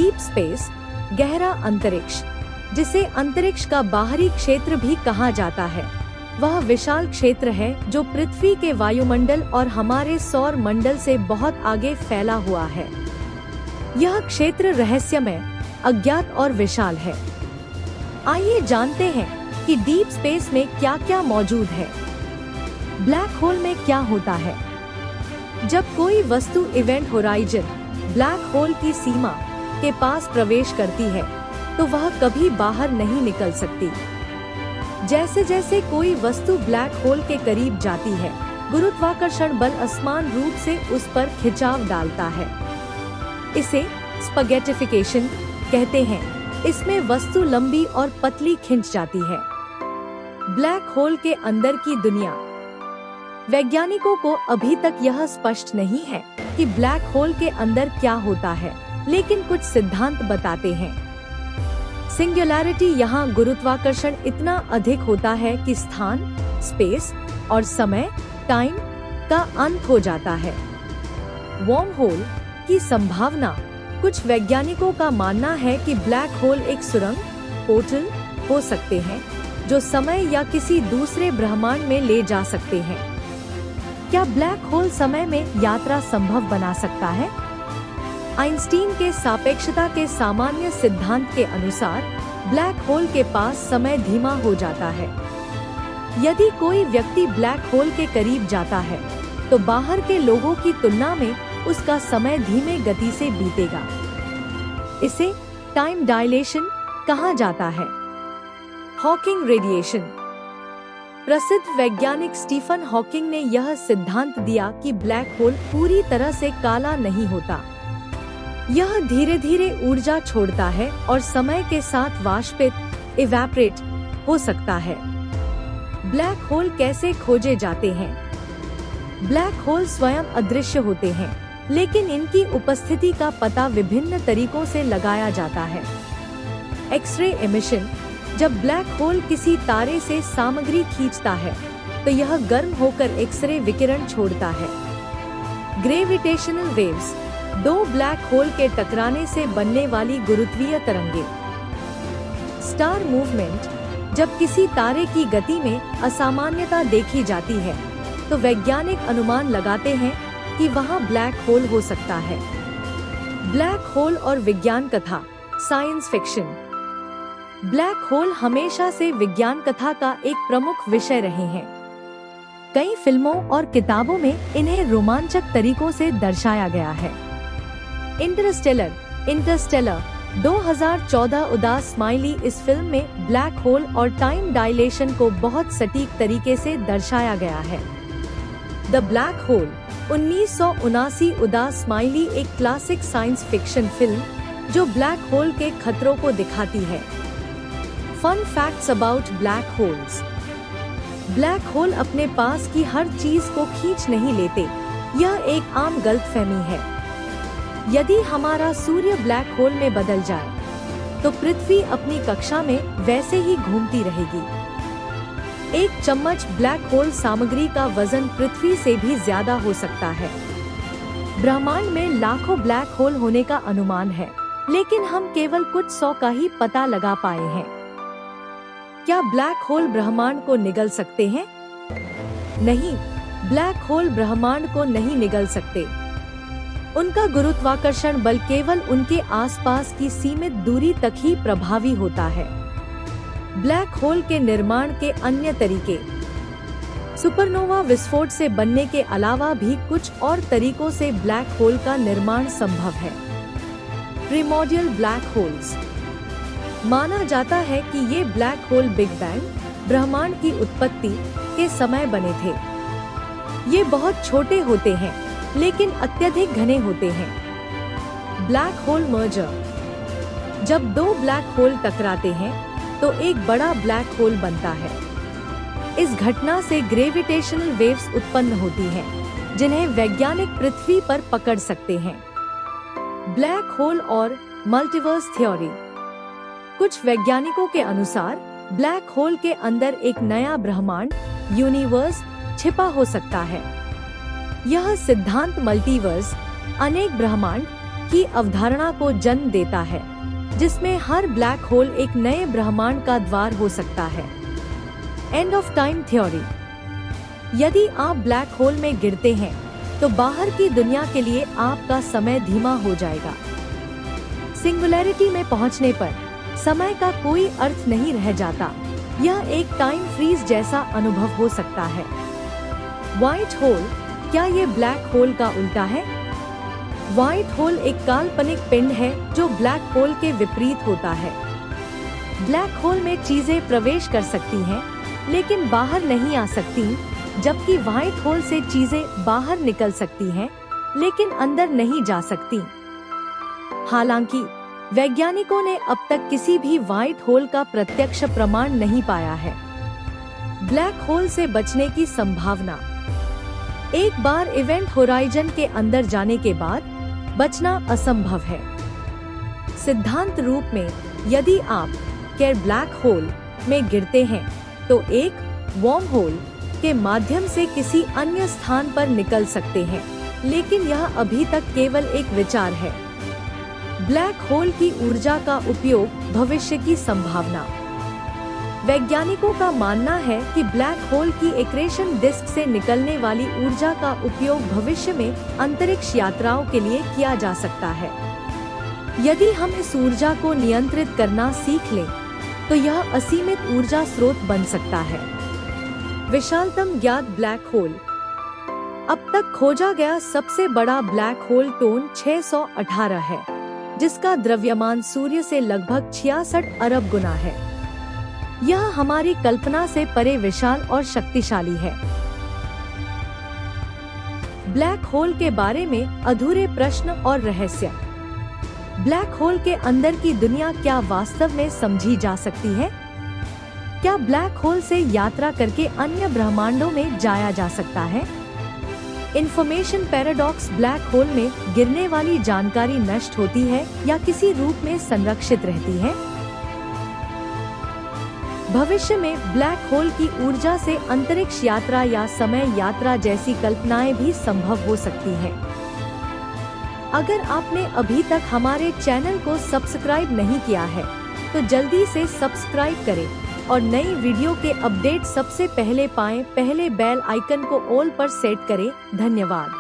Deep space, गहरा अंतरिक्ष, जिसे अंतरिक्ष का बाहरी क्षेत्र भी कहा जाता है, वह विशाल क्षेत्र है जो पृथ्वी के वायुमंडल और हमारे सौर मंडल से बहुत आगे फैला हुआ है। यह क्षेत्र रहस्यमय, अज्ञात और विशाल है। आइए जानते हैं कि डीप स्पेस में क्या क्या मौजूद है। ब्लैक होल में क्या होता है? जब कोई वस्तु इवेंट होराइजन, ब्लैक होल की सीमा के पास प्रवेश करती है तो वह कभी बाहर नहीं निकल सकती। जैसे जैसे कोई वस्तु ब्लैक होल के करीब जाती है, गुरुत्वाकर्षण बल असमान रूप से उस पर खिंचाव डालता है। इसे स्पगेटिफिकेशन कहते हैं। इसमें वस्तु लंबी और पतली खिंच जाती है। ब्लैक होल के अंदर की दुनिया। वैज्ञानिकों को अभी तक यह स्पष्ट नहीं है कि ब्लैक होल के अंदर क्या होता है, लेकिन कुछ सिद्धांत बताते हैं। सिंगुलैरिटी, यहाँ गुरुत्वाकर्षण इतना अधिक होता है कि स्थान, स्पेस और समय, टाइम का अंत हो जाता है। वर्म होल की संभावना। कुछ वैज्ञानिकों का मानना है कि ब्लैक होल एक सुरंग, पोर्टल हो सकते हैं जो समय या किसी दूसरे ब्रह्मांड में ले जा सकते हैं। क्या ब्लैक होल समय में यात्रा संभव बना सकता है? आइंस्टीन के सापेक्षता के सामान्य सिद्धांत के अनुसार ब्लैक होल के पास समय धीमा हो जाता है। यदि कोई व्यक्ति ब्लैक होल के करीब जाता है तो बाहर के लोगों की तुलना में उसका समय धीमे गति से बीतेगा। इसे टाइम डायलेशन कहा जाता है। Hawking radiation. प्रसिद्ध वैज्ञानिक स्टीफन हॉकिंग ने यह सिद्धांत दिया कि ब्लैक होल पूरी तरह से काला नहीं होता। यह धीरे धीरे ऊर्जा छोड़ता है और समय के साथ वाष्पित, इवैपोरेट हो सकता है। ब्लैक होल कैसे खोजे जाते हैं? ब्लैक होल स्वयं अदृश्य होते हैं, लेकिन इनकी उपस्थिति का पता विभिन्न तरीकों से लगाया जाता है। X ray emission. जब ब्लैक होल किसी तारे से सामग्री खींचता है तो यह गर्म होकर एक्सरे विकिरण छोड़ता है। Gravitational waves. दो ब्लैक होल के टकराने से बनने वाली गुरुत्वीय तरंगे। Star movement. जब किसी तारे की गति में असामान्यता देखी जाती है तो वैज्ञानिक अनुमान लगाते हैं कि वहां ब्लैक होल हो सकता है। ब्लैक होल और विज्ञान कथा। Science fiction. ब्लैक होल हमेशा से विज्ञान कथा का एक प्रमुख विषय रहे हैं। कई फिल्मों और किताबों में इन्हें रोमांचक तरीकों से दर्शाया गया है। इंटरस्टेलर 2014 उदास स्माइली। इस फिल्म में ब्लैक होल और टाइम डायलेशन को बहुत सटीक तरीके से दर्शाया गया है। द ब्लैक होल 1979 उदास स्माइली एक क्लासिक साइंस फिक्शन फिल्म जो ब्लैक होल के खतरों को दिखाती है। Fun facts about black holes. Black hole अपने पास की हर चीज को खींच नहीं लेते। यह एक आम गलतफहमी है। यदि हमारा सूर्य ब्लैक होल में बदल जाए तो पृथ्वी अपनी कक्षा में वैसे ही घूमती रहेगी। एक चम्मच ब्लैक होल सामग्री का वजन पृथ्वी से भी ज्यादा हो सकता है। ब्रह्मांड में लाखों ब्लैक होल होने का अनुमान है, लेकिन हम केवल कुछ 100 का ही पता लगा पाए हैं। क्या ब्लैक होल ब्रह्मांड को निगल सकते हैं? नहीं, ब्लैक होल ब्रह्मांड को नहीं निगल सकते। उनका गुरुत्वाकर्षण बल केवल उनके आसपास की सीमित दूरी तक ही प्रभावी होता है। ब्लैक होल के निर्माण के अन्य तरीके। सुपरनोवा विस्फोट से बनने के अलावा भी कुछ और तरीकों से ब्लैक होल का निर्माण संभव है। प्रिमोर्डियल ब्लैक होल्स। माना जाता है कि ये ब्लैक होल बिग बैंग, ब्रह्मांड की उत्पत्ति के समय बने थे। ये बहुत छोटे होते हैं, लेकिन अत्यधिक घने होते हैं। Black hole merger. जब दो ब्लैक होल टकराते हैं तो एक बड़ा ब्लैक होल बनता है। इस घटना से ग्रेविटेशनल वेव्स उत्पन्न होती हैं, जिन्हें वैज्ञानिक पृथ्वी पर पकड़ सकते हैं। ब्लैक होल और मल्टीवर्स थ्योरी। कुछ वैज्ञानिकों के अनुसार ब्लैक होल के अंदर एक नया ब्रह्मांड, यूनिवर्स छिपा हो सकता है। यह सिद्धांत मल्टीवर्स, अनेक ब्रह्मांड की अवधारणा को जन्म देता है, जिसमें हर ब्लैक होल एक नए ब्रह्मांड का द्वार हो सकता है। End of time theory. यदि आप ब्लैक होल में गिरते हैं तो बाहर की दुनिया के लिए आपका समय धीमा हो जाएगा। सिंगुलैरिटी में पहुंचने पर समय का कोई अर्थ नहीं रह जाता। यह एक टाइम फ्रीज जैसा अनुभव हो सकता है। व्हाइट होल, क्या ये ब्लैक होल का उल्टा है? व्हाइट होल एक काल्पनिक पिंड है जो ब्लैक होल के विपरीत होता है। ब्लैक होल में चीजें प्रवेश कर सकती हैं, लेकिन बाहर नहीं आ सकती, जबकि व्हाइट होल से चीजें बाहर निकल सकती हैं, लेकिन अंदर नहीं जा सकती। हालांकि वैज्ञानिकों ने अब तक किसी भी व्हाइट होल का प्रत्यक्ष प्रमाण नहीं पाया है। ब्लैक होल से बचने की संभावना। एक बार इवेंट होराइजन के अंदर जाने के बाद बचना असंभव है। सिद्धांत रूप में यदि आप ब्लैक होल में गिरते हैं तो एक वॉर्म होल के माध्यम से किसी अन्य स्थान पर निकल सकते हैं, लेकिन यह अभी तक केवल एक विचार है। ब्लैक होल की ऊर्जा का उपयोग, भविष्य की संभावना। वैज्ञानिकों का मानना है कि ब्लैक होल की एक्रेशन डिस्क से निकलने वाली ऊर्जा का उपयोग भविष्य में अंतरिक्ष यात्राओं के लिए किया जा सकता है। यदि हम इस ऊर्जा को नियंत्रित करना सीख लें, तो यह असीमित ऊर्जा स्रोत बन सकता है। विशालतम ज्ञात ब्लैक होल। अब तक खोजा गया सबसे बड़ा ब्लैक होल टोन 618 है, जिसका द्रव्यमान सूर्य से लगभग 66 अरब गुना है। यह हमारी कल्पना से परे विशाल और शक्तिशाली है। ब्लैक होल के बारे में अधूरे प्रश्न और रहस्य। ब्लैक होल के अंदर की दुनिया क्या वास्तव में समझी जा सकती है? क्या ब्लैक होल से यात्रा करके अन्य ब्रह्मांडों में जाया जा सकता है? Information paradox. ब्लैक होल में गिरने वाली जानकारी नष्ट होती है या किसी रूप में संरक्षित रहती है? भविष्य में ब्लैक होल की ऊर्जा से अंतरिक्ष यात्रा या समय यात्रा जैसी कल्पनाएं भी संभव हो सकती हैं। अगर आपने अभी तक हमारे चैनल को सब्सक्राइब नहीं किया है, तो जल्दी से सब्सक्राइब करें और नई वीडियो के अपडेट सबसे पहले पाएं। पहले बेल आइकन को ऑल पर सेट करें। धन्यवाद।